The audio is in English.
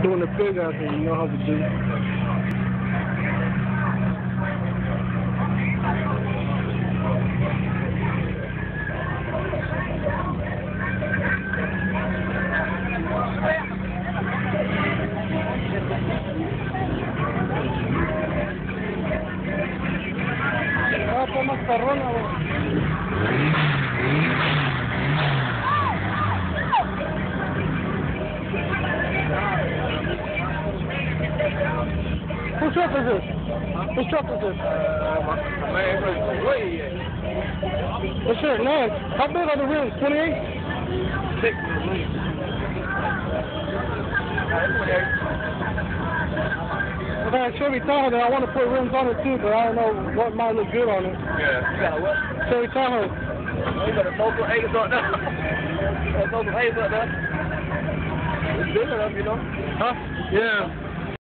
Doing the big out there, you know how to do. Ah, pues más perrona, Whose truck is this? Whose truck is this? Man, way. What's your name? How big are the rims? 28? 6. I got a Chevy Tahoe that I want to put rims on it too, but I don't know what might look good on it. Yeah. You got what? Chevy Tahoe. You got a local A's up there. Local A's up there. It's big enough, you know. Huh? Yeah.